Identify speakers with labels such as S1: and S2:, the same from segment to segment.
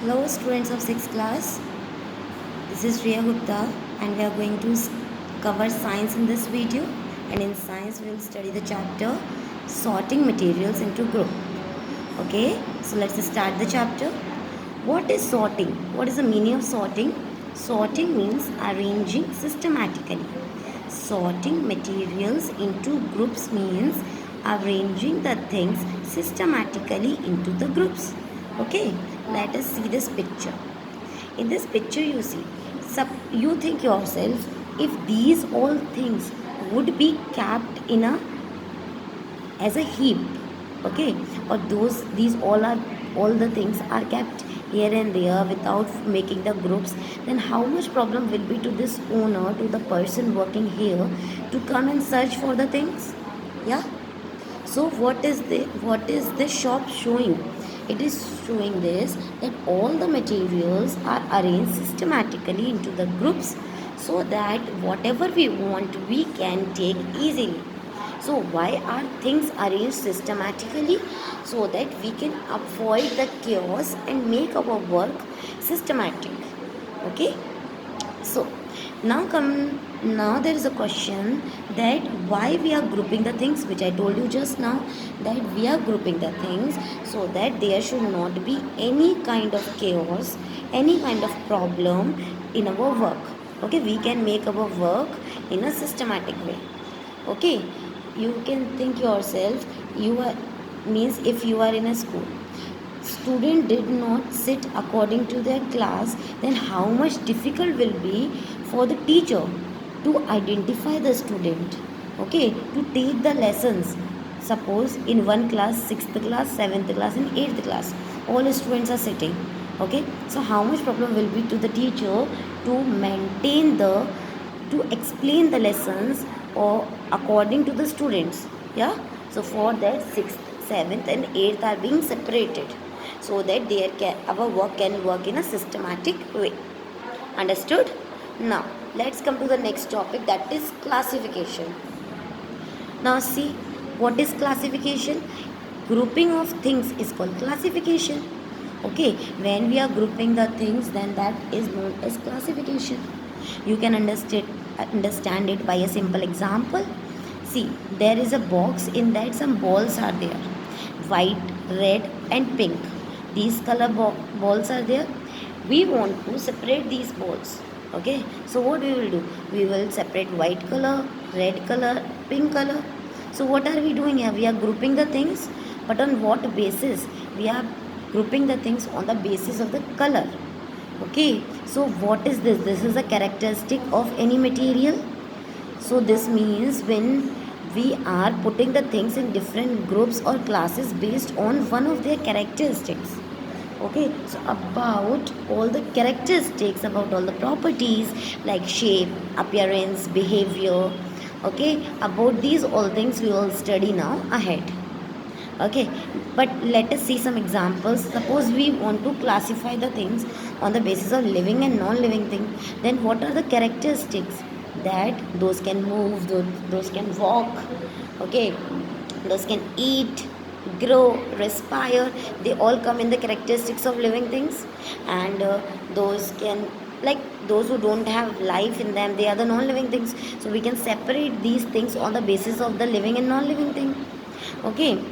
S1: Hello students of 6th class, this is Riya Gupta and we are going to cover science in this video, and in science we will study the chapter sorting materials into group. Okay, so let's start the chapter. What is sorting? What is the meaning of sorting? Sorting means arranging systematically. Sorting materials into groups means arranging the things systematically into the groups. Okay, let us see this picture. In this picture you see, you think yourself, if these all things would be kept in a as a heap, okay, or these all the things are kept here and there without making the groups, then how much problem will be to this owner, to the person working here, to come and search for the things? Yeah. So what is the shop showing? It is showing this, that all the materials are arranged systematically into the groups, so that whatever we want we can take easily. So why are things arranged systematically? So that we can avoid the chaos and make our work systematic. Okay. So now there is a question, that why we are grouping the things, which I told you just now, that we are grouping the things so that there should not be any kind of chaos, any kind of problem in our work. Okay, we can make our work in a systematic way. Okay, you can think yourself, you are means if you are in a school, student did not sit according to their class, then how much difficult will be for the teacher to identify the student, okay, to take the lessons. Suppose in one class, 6th class, 7th class and 8th class, all students are sitting. Okay, so how much problem will be to the teacher to maintain the, to explain the lessons or according to the students. Yeah, so for that 6th, 7th and 8th are being separated, so that our work can work in a systematic way. Understood? Now let's come to the next topic, that is classification. Now see, what is classification? Grouping of things is called classification. Okay, when we are grouping the things, then that is known as classification. You can understand it by a simple example. See, there is a box, in that some balls are there, white, red and pink. These color balls are there. We want to separate these balls. Okay, so what we will do, we will separate white color, red color, pink color. So what are we doing here? We are grouping the things, but on what basis? We are grouping the things on the basis of the color. Okay, so what is this? This is a characteristic of any material. So this means when we are putting the things in different groups or classes based on one of their characteristics. Okay, so about all the characteristics, about all the properties like shape, appearance, behavior. Okay, about these all things we will study now ahead. Okay, but let us see some examples. Suppose we want to classify the things on the basis of living and non-living thing, then what are the characteristics? That those can move, those can walk, okay, those can eat, grow, respire, they all come in the characteristics of living things. And those can, like those who don't have life in them, they are the non-living things. So we can separate these things on the basis of the living and non-living thing. Okay,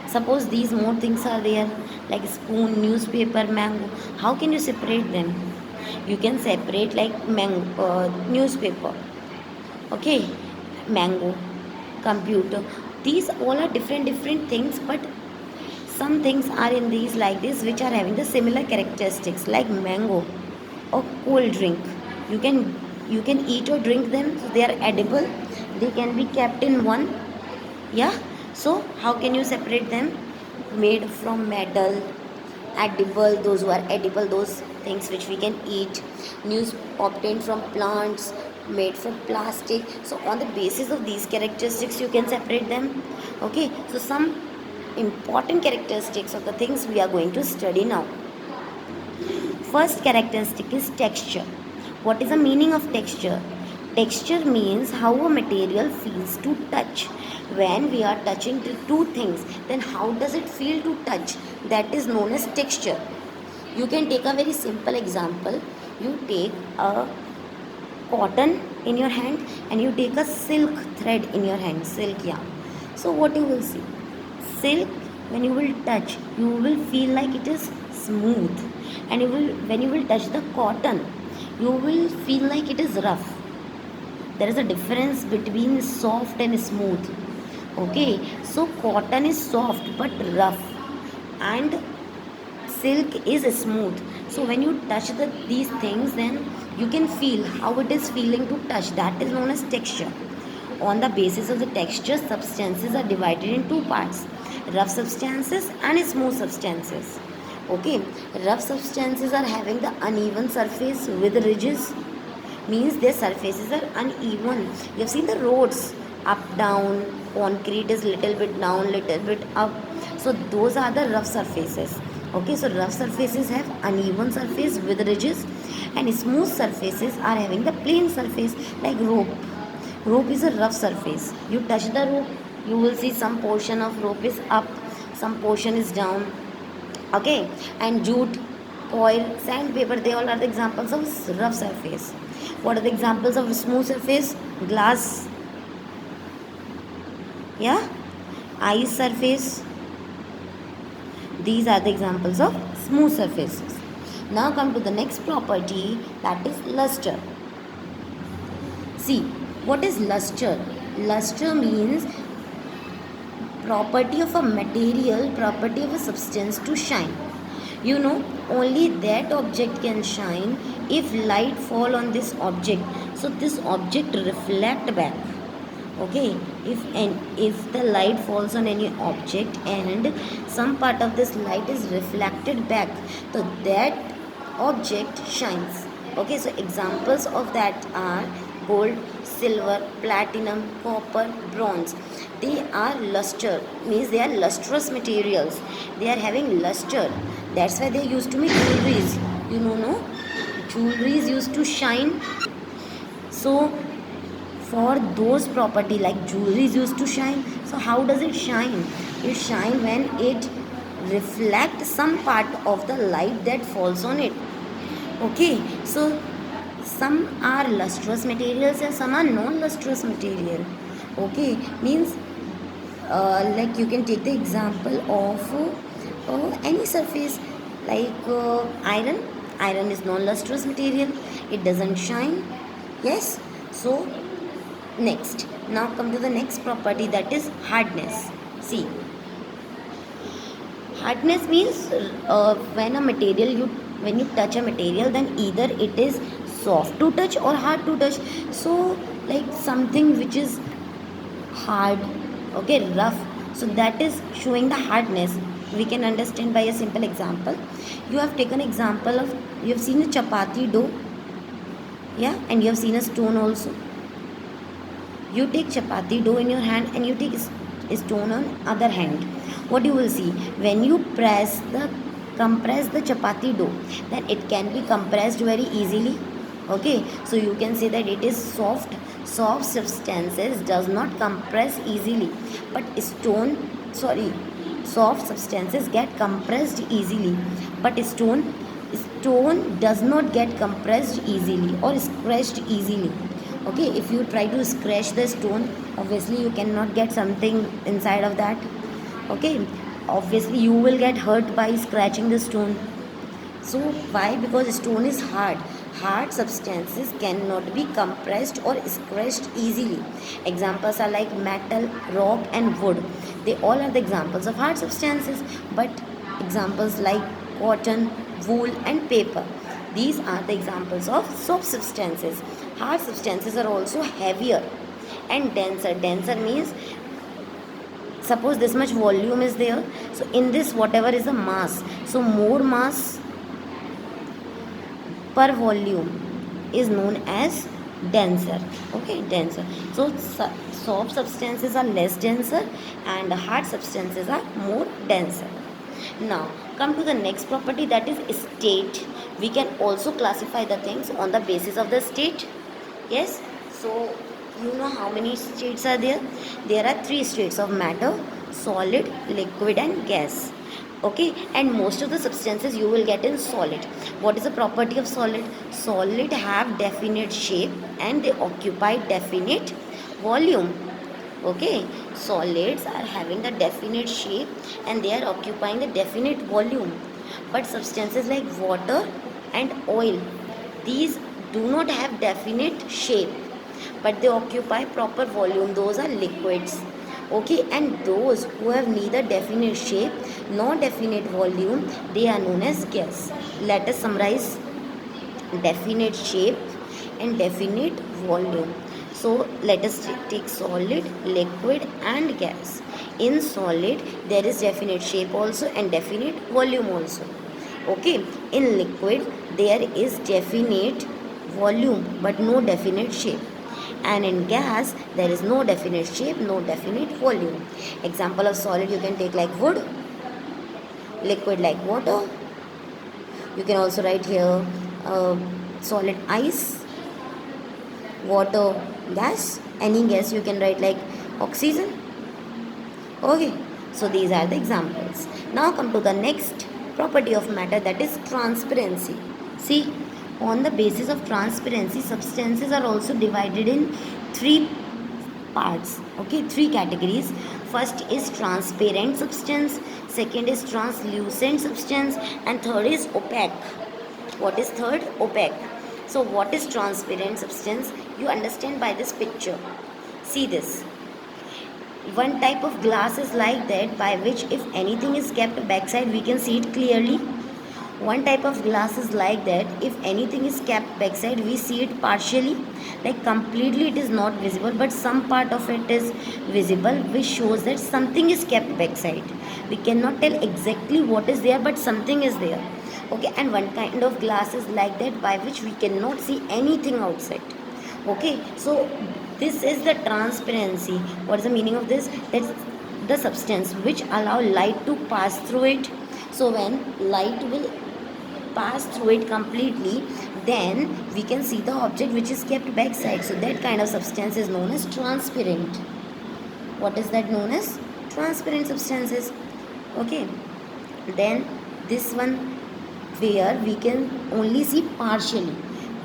S1: suppose these more things are there, like spoon, newspaper, mango. How can you separate them? You can separate like mango, newspaper, okay, mango, computer. These all are different things, but some things are in these like this which are having the similar characteristics, like mango or cold drink. You can eat or drink them, so they are edible, they can be kept in one. Yeah, so how can you separate them? Made from metal, edible, those who are edible, those things which we can eat. News obtained from plants, made from plastic. So on the basis of these characteristics you can separate them. Okay, so some important characteristics of the things we are going to study now. First characteristic is texture. What is the meaning of texture? Texture means how a material feels to touch. When we are touching the two things, then how does it feel to touch? That is known as texture. You can take a very simple example. You take a cotton in your hand and you take a silk thread in your hand, silk yarn. So what you will see, silk, when you will touch, you will feel like it is smooth, and you will, when you will touch the cotton, you will feel like it is rough. There is a difference between soft and smooth. Okay, so cotton is soft but rough, and silk is smooth. So when you touch these things, then you can feel how it is feeling to touch. That is known as texture. On the basis of the texture, substances are divided in two parts: rough substances and smooth substances. Okay, rough substances are having the uneven surface with ridges, means their surfaces are uneven. You have seen the roads, up down, concrete is little bit down, little bit up. So those are the rough surfaces. Okay, so rough surfaces have uneven surface with ridges, and smooth surfaces are having the plain surface, like rope. Rope is a rough surface. You touch the rope, you will see some portion of rope is up, some portion is down. Okay, and jute, coil, sandpaper, they all are the examples of rough surface. What are the examples of smooth surface? Glass, yeah, ice surface. These are the examples of smooth surfaces. Now come to the next property, that is luster. See, what is luster? Luster means property of a material, property of a substance to shine. You know, only that object can shine if light fall on this object. So this object reflect back. Okay, if the light falls on any object and some part of this light is reflected back, so that object shines. Okay, so examples of that are gold, silver, platinum, copper, bronze. They are luster, means they are lustrous materials. They are having luster. That's why they used to make jewelries. You know, no? Jewelries used to shine. So for those property, like jewelries used to shine, so how does it shine? It shine when it reflects some part of the light that falls on it. Okay, so some are lustrous materials and some are non-lustrous material. Okay, means like you can take the example of any surface, like iron. Iron is non-lustrous material, it doesn't shine. Yes, so next, now come to the next property, that is hardness. See, hardness means when you touch a material, then either it is soft to touch or hard to touch. So like something which is hard, okay, rough, so that is showing the hardness. We can understand by a simple example. You have taken example of, you have seen a chapati dough, yeah, and you have seen a stone also. You take chapati dough in your hand and you take stone on other hand. What you will see, when you compress the chapati dough, then it can be compressed very easily. Okay, so you can say that it is soft. Soft substances does not compress easily, but soft substances get compressed easily, but stone does not get compressed easily or scratched easily. Okay, if you try to scratch the stone, obviously you cannot get something inside of that. Okay, obviously you will get hurt by scratching the stone. So why? Because stone is hard. Hard substances cannot be compressed or scratched easily. Examples are like metal, rock and wood. They all are the examples of hard substances. But examples like cotton, wool and paper, these are the examples of soft substances. Hard substances are also heavier and denser. Denser means, suppose this much volume is there, so in this whatever is the mass, so more mass per volume is known as denser. Okay, denser. So soft substances are less denser and hard substances are more denser. Now come to the next property, that is state. We can also classify the things on the basis of the state. Yes, so you know how many states are there? There are three states of matter: solid, liquid and gas. Okay, and most of the substances you will get in solid. What is the property of solid? Solid have definite shape and they occupy definite volume. Okay, solids are having the definite shape and they are occupying the definite volume. But substances like water and oil, these do not have definite shape but they occupy proper volume. Those are liquids. Okay, and those who have neither definite shape nor definite volume, they are known as gas. Let us summarize definite shape and definite volume. So let us take solid, liquid and gas. In solid there is definite shape also and definite volume also. Okay, in liquid there is definite volume but no definite shape, and in gas there is no definite shape, no definite volume. Example of solid you can take like wood, liquid like water. You can also write here solid ice, water gas. Any gas you can write like oxygen. Okay, so these are the examples. Now come to the next property of matter, that is transparency. See, on the basis of transparency, substances are also divided in three parts. Okay, three categories. First is transparent substance, second is translucent substance, and third is opaque. What is third? Opaque. So what is transparent substance? You understand by this picture. See this. One type of glass is like that, by which if anything is kept backside we can see it clearly. One type of glass is like that, if anything is kept backside we see it partially, like completely it is not visible but some part of it is visible, which shows that something is kept backside. We cannot tell exactly what is there but something is there. Okay, and one kind of glass is like that, by which we cannot see anything outside. Okay, so this is the transparency. What is the meaning of this? That's the substance which allow light to pass through it. So when light will pass through it completely, then we can see the object which is kept backside. So that kind of substance is known as transparent. What is that known as? Transparent substances. Okay, then this one where we can only see partially,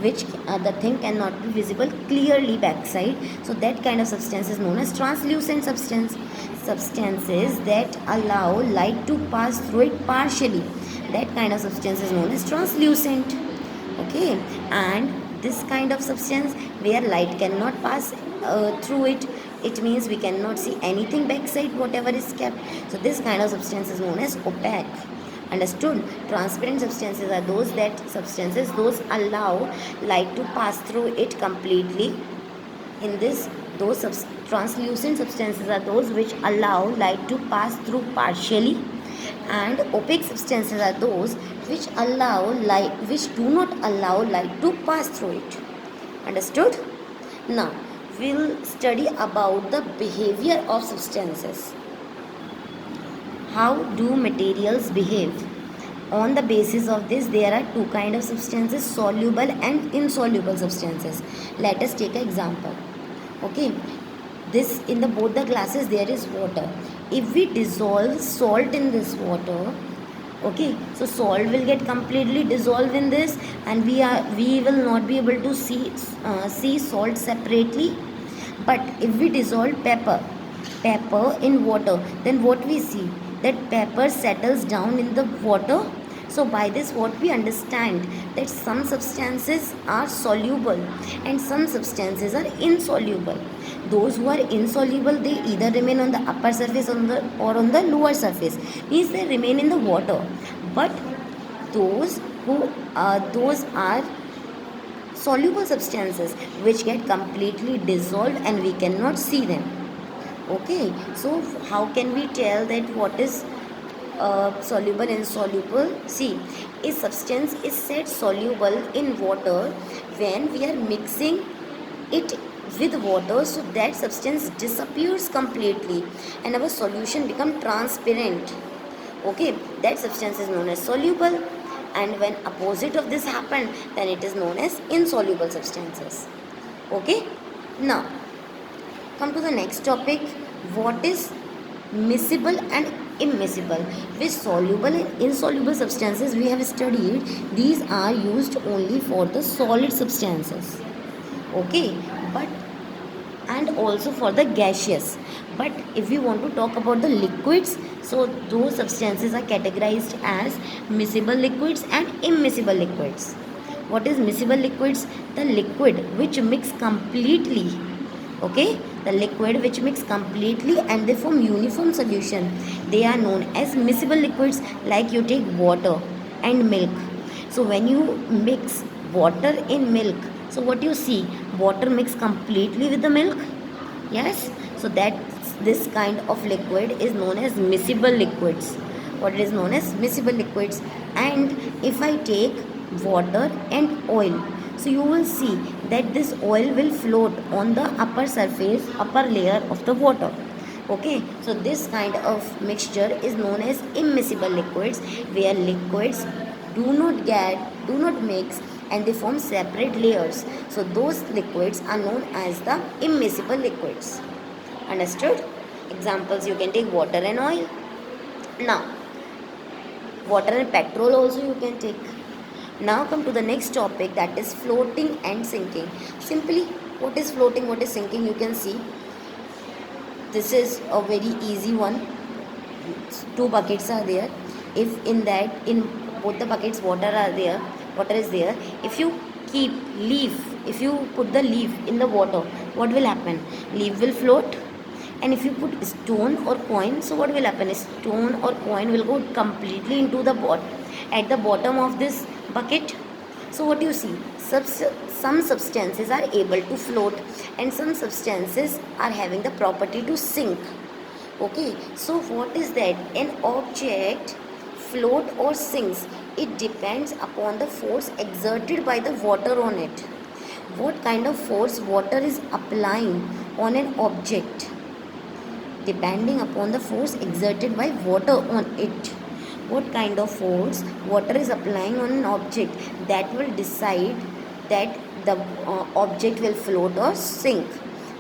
S1: which the thing cannot be visible clearly backside. So that kind of substance is known as translucent substance. Substances that allow light to pass through it partially, that kind of substance is known as translucent. Okay, and this kind of substance where light cannot pass through it, it means we cannot see anything backside whatever is kept. So this kind of substance is known as opaque. Understood? Transparent substances are those allow light to pass through it completely. In this, translucent substances are those which allow light to pass through partially, and opaque substances are those which do not allow light to pass through it. Understood? Now we'll study about the behavior of substances. How do materials behave? On the basis of this, there are two kinds of substances, soluble and insoluble substances. Let us take an example. Okay, this in the both the glasses there is water. If we dissolve salt in this water, okay, so salt will get completely dissolved in this, and we will not be able to see salt separately. But if we dissolve pepper in water, then what we see, that pepper settles down in the water. So by this what we understand, that some substances are soluble and some substances are insoluble. Those who are insoluble, they either remain on the upper surface or on the lower surface, means they remain in the water. But those those are soluble substances which get completely dissolved and we cannot see them. Okay, so how can we tell that what is soluble and insoluble? See, a substance is said soluble in water when we are mixing it with water, so that substance disappears completely and our solution become transparent. Okay, that substance is known as soluble, and when opposite of this happen, then it is known as insoluble substances. Okay, now come to the next topic. What is miscible and immiscible. Which soluble and insoluble substances we have studied, these are used only for the solid substances. Okay, but and also for the gaseous. But if we want to talk about the liquids, so those substances are categorized as miscible liquids and immiscible liquids. What is miscible liquids? The liquid which mix completely, okay, the liquid which mix completely and they form uniform solution, they are known as miscible liquids. Like you take water and milk, so when you mix water in milk, so what you see, water mix completely with the milk. Yes, so that this kind of liquid is known as miscible liquids. What it is known as miscible liquids. And if I take water and oil, so you will see that this oil will float on the upper surface, upper layer of the water. Okay, so this kind of mixture is known as immiscible liquids, where liquids do not mix and they form separate layers. So those liquids are known as the immiscible liquids. Understood? Examples, you can take water and oil. Now, water and petrol also you can take. Now come to the next topic, that is floating and sinking. Simply, what is floating, what is sinking, you can see. This is a very easy one. Two buckets are there. If in that, in both the buckets water is there, if you keep leaf, if you put the leaf in the water, what will happen? Leaf will float. And if you put stone or coin, so what will happen? Stone or coin will go completely into the at the bottom of this bucket. So what you see, some substances are able to float and some substances are having the property to sink. Okay, so what is that? An object float or sinks, it depends upon the force exerted by the water on it. What kind of force water is applying on an object? Depending upon the force exerted by water on it. What kind of force water is applying on an object, that will decide that the object will float or sink.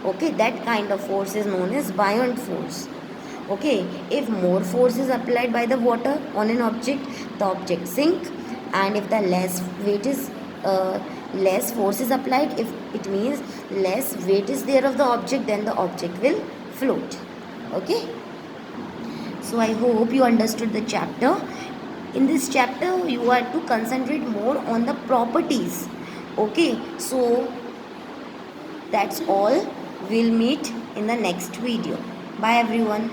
S1: Okay, that kind of force is known as buoyant force. Okay, if more force is applied by the water on an object, the object sink. And if the less force is applied, if it means less weight is there of the object, then the object will float. Okay, so I hope you understood the chapter. In this chapter you are to concentrate more on the properties. Okay, so that's all. We'll meet in the next video. Bye everyone.